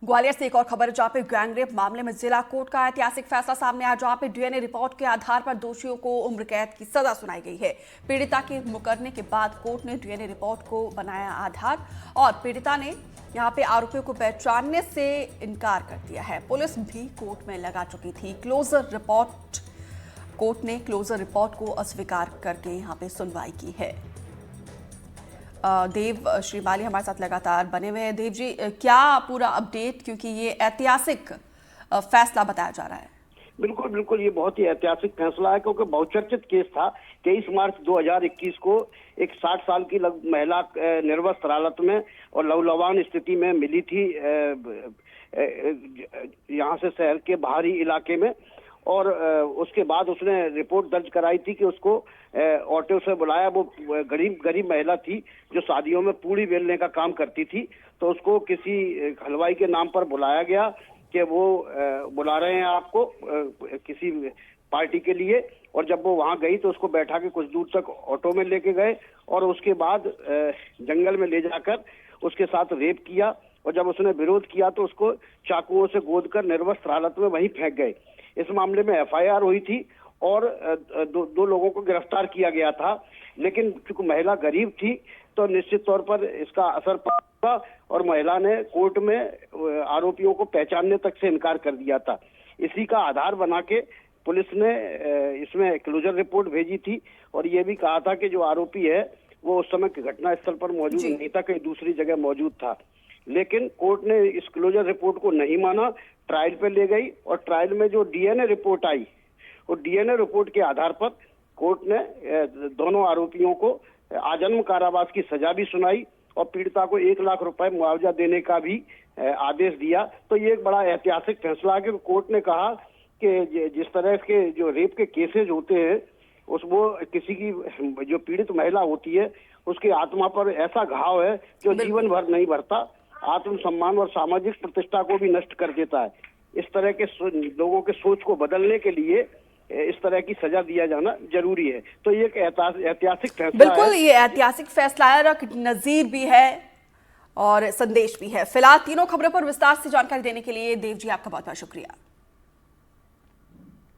ग्वालियर से एक और खबर है जहां पे गैंगरेप मामले में जिला कोर्ट का ऐतिहासिक फैसला सामने आया, जहां पे डीएनए रिपोर्ट के आधार पर दोषियों को उम्र कैद की सजा सुनाई गई है। पीड़िता के मुकरने के बाद कोर्ट ने डीएनए रिपोर्ट को बनाया आधार और पीड़िता ने यहां पे आरोपियों को पहचानने से इनकार कर दिया है। पुलिस भी कोर्ट में लगा चुकी थी। कोर्ट ने क्लोजर रिपोर्ट को अस्वीकार करके यहां पे सुनवाई की है। देव श्रीमाली हमारे साथ लगातार बने हुए हैं। देव जी, क्या पूरा अपडेट, क्योंकि ये ऐतिहासिक फैसला बताया जा रहा है। बिल्कुल बिल्कुल, ये बहुत ही ऐतिहासिक फैसला है क्योंकि बहुचर्चित केस था। 23 मार्च 2021 को एक 60 साल की महिला निर्वस्त्र हालत में और लहूलुहान स्थिति में मिली थी यहाँ से शहर के बाहरी इलाके में, और उसके बाद उसने रिपोर्ट दर्ज कराई थी कि उसको ऑटो से बुलाया। वो गरीब महिला थी जो शादियों में पूड़ी बेलने का काम करती थी, तो उसको किसी हलवाई के नाम पर बुलाया गया कि वो बुला रहे हैं आपको किसी पार्टी के लिए। और जब वो वहां गई तो उसको बैठा के कुछ दूर तक ऑटो में लेके गए और उसके बाद जंगल में ले जाकर उसके साथ रेप किया। और जब उसने विरोध किया तो उसको चाकुओं से गोदकर निर्वस्त्र हालत में वहीं फेंक गए। इस मामले में एफआईआर हुई थी और दो लोगों को गिरफ्तार किया गया था, लेकिन चूंकि महिला गरीब थी तो निश्चित तौर पर इसका असर पड़ा और महिला ने कोर्ट में आरोपियों को पहचानने तक से इनकार कर दिया था। इसी का आधार बना के पुलिस ने इसमें क्लोजर रिपोर्ट भेजी थी और ये भी कहा था कि जो आरोपी है वो उस समय घटना स्थल पर मौजूद नहीं था, कहीं दूसरी जगह मौजूद था। लेकिन कोर्ट ने इस क्लोजर रिपोर्ट को नहीं माना, ट्रायल पे ले गई और ट्रायल में जो डीएनए रिपोर्ट आई, वो डीएनए रिपोर्ट के आधार पर कोर्ट ने दोनों आरोपियों को आजन्म कारावास की सजा भी सुनाई और पीड़िता को 1 लाख रुपए मुआवजा देने का भी आदेश दिया। तो ये एक बड़ा ऐतिहासिक फैसला है कि कोर्ट ने कहा कि जिस तरह के जो रेप के केसेज होते हैं वो किसी की जो पीड़ित महिला होती है उसकी आत्मा पर ऐसा घाव है जो जीवन भर नहीं भरता, आत्मसम्मान और सामाजिक प्रतिष्ठा को भी नष्ट कर देता है। इस तरह के लोगों के सोच को बदलने के लिए इस तरह की सजा दिया जाना जरूरी है। तो ये एक ऐतिहासिक फैसला बिल्कुल है। ये ऐतिहासिक फैसला है, नजीर भी है और संदेश भी है। फिलहाल तीनों खबरों पर विस्तार से जानकारी देने के लिए देव जी आपका बहुत बहुत शुक्रिया।